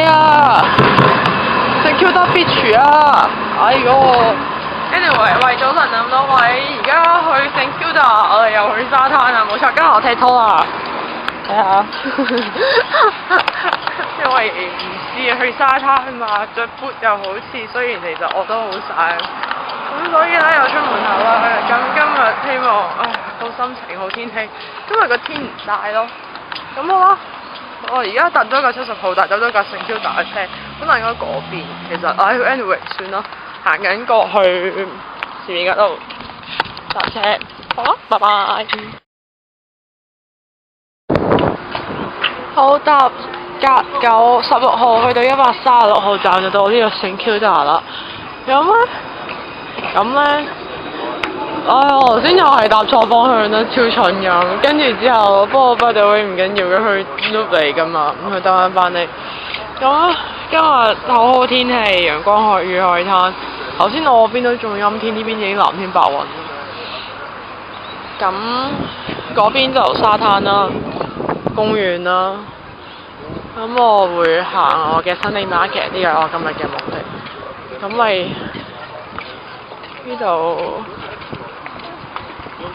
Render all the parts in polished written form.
啊！食 Q 得 bitch 啊！哎呦 ，anyway， 為咗能咁多位，而家去聖 Q 達，我哋又去沙灘啊！冇錯，今日我踢拖啊！睇下，因為唔知去沙灘嘛，着 boot 又好似，雖然其實我都好曬，咁所以咧又出門口啦。咁今日希望，好心情，好天氣，今日個天唔曬咯。咁好啦，我而家搭咗架70號，搭走咗架聖 Q 達嘅車，本來應該嗰邊，其實anyway 算啦，行緊過去前面嗰度搭車，好啦，拜拜。好，搭架16號去到136號站就到呢個聖 Q 達啦。咁咧，我頭先又係搭錯方向啦，超蠢咁。跟住之後，不過 by the way 唔緊要嘅，佢 loop 嚟㗎嘛，咁佢兜翻嚟。咁今日好天氣，陽光海與海灘。頭先我邊都仲陰天，呢邊已經藍天白雲。咁嗰邊就沙灘啦。公園啦，咁我會行我嘅 Sunday Market，呢個係我今日嘅目的。咁咪呢度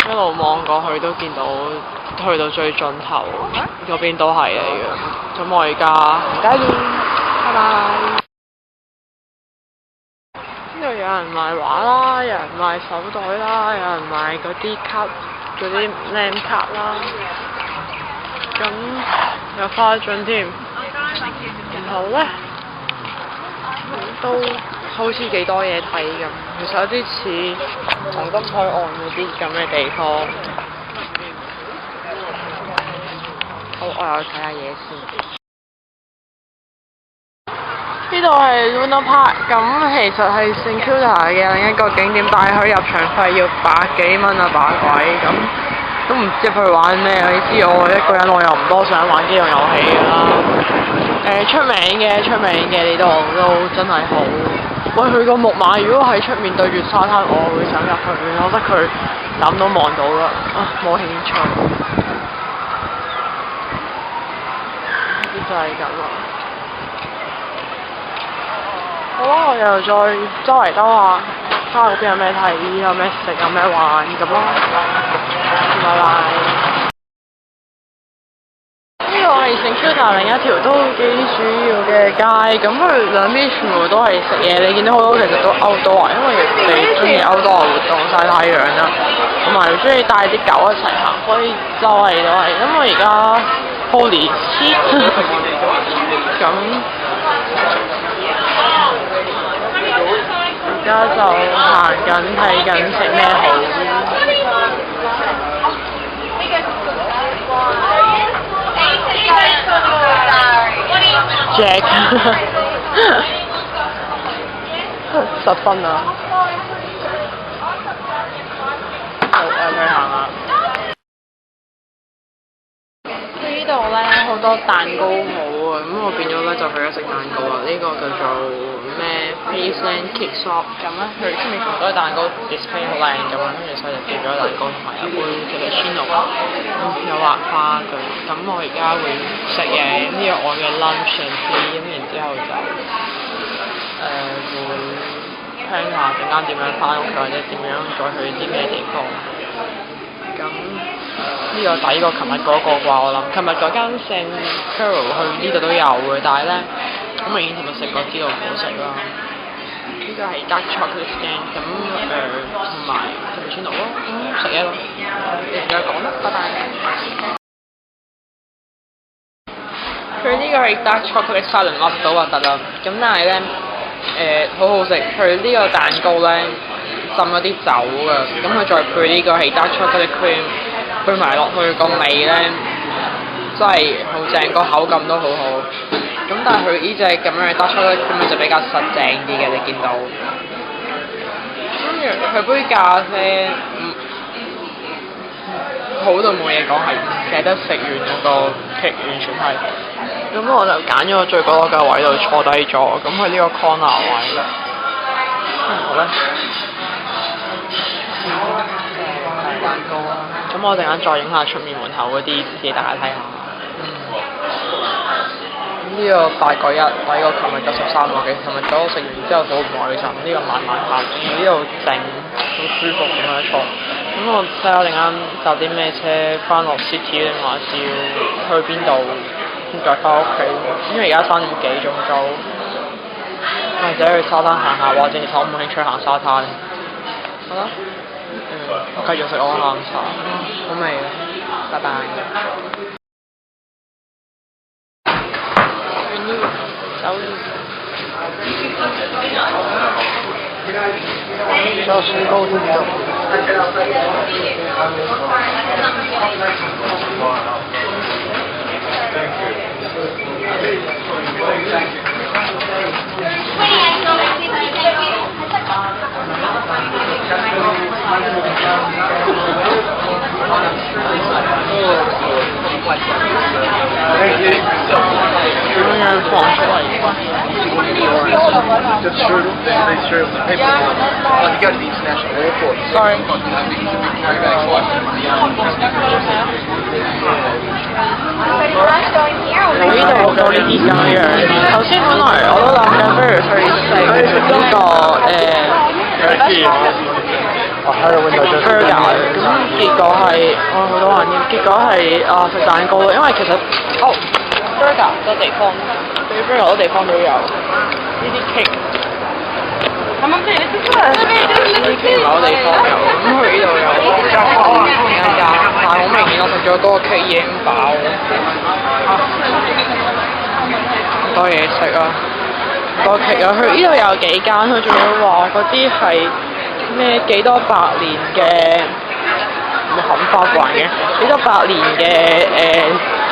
一路望過去都見到，去到最盡頭嗰邊都係嚟嘅。咁我而家行街啦，拜拜。呢度有人賣畫啦，有人賣手袋啦，有人賣嗰啲卡，嗰啲靚卡啦。咁有花樽添，然後咧都好似幾多嘢睇咁，其實有啲似黃金海岸嗰啲咁嘅地方。好，我又去睇下嘢先。呢度係 Luna Park， 咁其實係聖 Q 達嘅另一個景點，但係佢入場費要100幾蚊啊，把鬼咁。都唔知去玩咩，你知我一個人我又唔多想玩機動遊戲㗎啦。出名嘅呢度都真係好。喂，佢個木馬如果喺出面對住沙灘，我會想入去，我覺得佢諗都望到啦。冇興趣。就係咁啦。好啦，我又再周圍兜下，睇下嗰邊有咩睇，有咩食，有咩玩咁咯。拜拜。呢個係聖 Q 達另一條都幾主要嘅街，咁佢兩邊全部都係食嘢，你見到好多其實都 outdoor，因為你中意 outdoor 活動曬太陽啦，同埋中意帶啲狗一齊行，所以周圍都係。咁我而家 Holy shit 咁而家就行緊睇緊食咩好。Jack 10分啊！好，我去行下。呢度咧好多蛋糕鋪啊，咁我變咗咧就去咗食蛋糕啦。呢個叫做咩 Paceland Cake Shop， 咁咧佢出面全部都係蛋糕 display 好靚咁樣，跟住所以就叫咗蛋糕同埋一杯cappuccino，有畫花嘅。咁我而家會食嘢，呢個我嘅 lunch and tea， 咁然之後就會 plan 下陣間點樣翻屋企，或者點樣再去啲咩地方。咁呢個抵過琴日嗰個啩，我諗。琴日嗰間聖 Carol 去呢度都有嘅，但係咧好明顯琴日食過知道唔好食啦。呢個係 dark chocolate stand， 咁同埋cappuccino咯，食嘢咯。你唔再講啦，拜拜。佢呢個係 dark chocolate salad， 我唔到核突啦。咁但係咧好好食，佢呢個蛋糕咧浸咗啲酒㗎，咁佢再配呢個係 dark chocolate cream， 配埋落去個味咧真係好正，個口感都好好。咁但係佢呢隻咁樣嘅 dark chocolate cream 就比較實淨啲嘅，你見到。跟住佢杯咖啡好到冇嘢講，係捨得食完嗰個 cake， 完全係。咁我就揀咗個最角落嘅位度坐低咗，咁佢呢個 corner 位。好咧。蛋糕啦。咁我陣間再影下出面門口嗰啲俾大家睇下。呢呢個8個1，抵過琴日嘅13個幾。琴日嗰個食完之後好唔開心，呢個慢慢行，呢度靜，好舒服咁樣坐。咁我睇下陣間搭啲咩車翻落 City 定還是要去邊度再翻屋企，因為而家3點幾鐘就，或者去沙灘行下，或者其實我冇興趣行沙灘。好啦，我繼續食我下午茶，好味啊！拜拜。90高天度。Sorry. 呢度好多呢啲咁樣。頭先本來我都諗緊，不如去食呢個burger， 咁結果係好多人添，結果係食蛋糕咯，因為其實burger 好多地方，對於 burger 好多地方都有呢啲 cake。呢啲 cake 某地方有，咁佢呢度有間間，但係好明顯我食咗嗰個 cake 已經飽啦。好多嘢食啊！個 cake 啊，佢呢度有幾間，佢仲要話嗰啲係咩幾多百年嘅，冇含法國人嘅，幾多百年嘅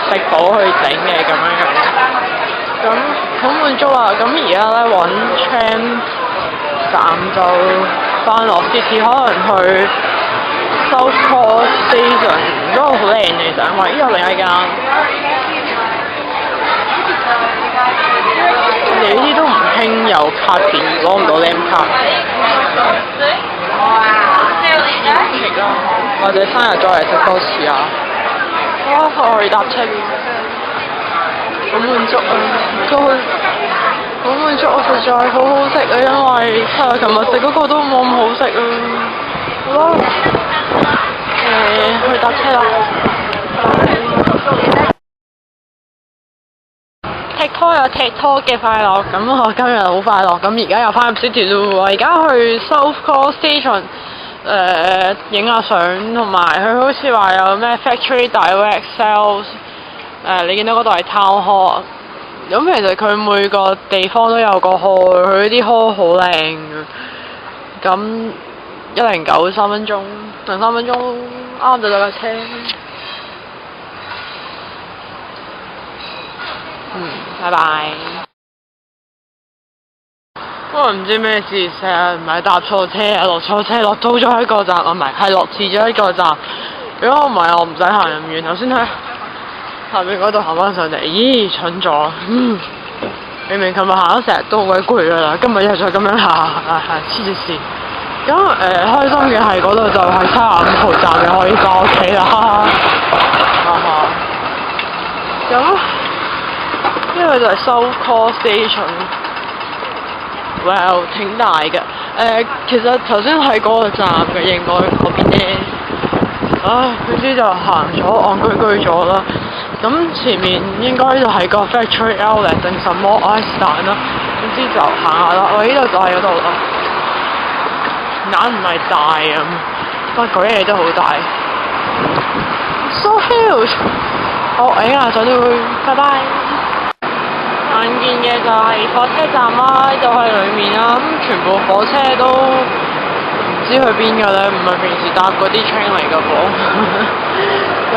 食譜去整嘅咁樣。咁好滿足啦！咁而家咧揾 tram 站就翻落 City， 可能去 South Coast Station， 嗰個好靚嘅其實，因為呢度另一間。你呢啲都唔興有卡片，攞唔到 name 卡。或者生日再嚟食多次啊！我去搭車，好滿足啊！好滿足，我實在好好食啊，因為琴日食嗰個都冇咁好食啊。好啦，去搭車啦。踢拖有踢拖嘅快樂，咁我今日好快樂，咁而家又翻入 City 咯。我而家去 South Coast Station 影下相，同埋佢好似話有咩 Factory Direct Sales， 你見到嗰度係 Town Hall。咁其實佢每個地方都有個 hall， 佢啲 hall 好靚嘅。咁109 3分鐘，等3分鐘啱就到架車。拜拜。不過唔知咩事，成日唔係搭錯車啊，落錯車，落到咗一個站，唔係落遲咗一個站。如果唔係，我唔使行咁遠。頭先喺下面嗰度行翻上嚟，咦，蠢咗。明明琴日行咗成日都好鬼攰㗎啦，今日又再咁樣行，黐住線。咁開心嘅係嗰度就係75號站，你可以翻屋企啦。咁呢個就係 South Coast Station。Well， 挺大嘅。其實頭先喺嗰個站嘅，應該嗰邊咧。總之就行咗戇居居咗啦。咁前面應該就係個 Factory Outlet 定什麼是但啦。總之就行下啦。我呢度就係嗰度啦。眼唔係大啊，不過嗰啲嘢都好大。So huge！ 好，影下相都會，拜拜。眼見嘅就係火車站啦，就係裏面啦，咁全部火車都唔知去邊㗎咧，唔係平時搭嗰啲 train 嚟㗎噃。咁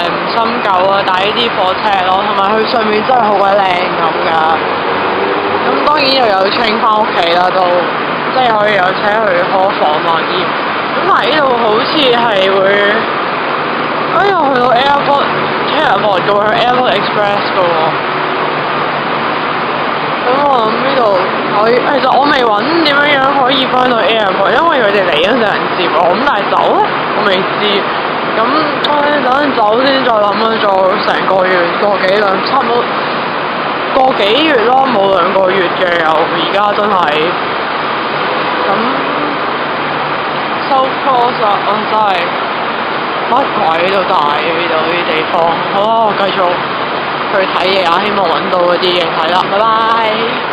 唔深究啊，但係呢啲火車咯，同埋佢上面真係好鬼靚咁㗎。咁當然又有 train 翻屋企啦，都即係可以有車去可房內啲。咁但係呢度好似係會，又去到 Airport。聽日望到去 Airport Express 嘅喎，咁我諗呢度可以，其實我未揾點樣可以翻到 Airport，因為佢哋嚟嗰陣人接我，咁但係走咧我未知，咁等陣走先再諗啦，做成個月個幾兩，差唔多個幾月咯，冇2個月嘅又，而家真係咁收 course 啊，真係乜鬼都大嘅呢度啲地方。好啦，我繼續去睇嘢啊，希望揾到嗰啲嘢睇啦，拜拜。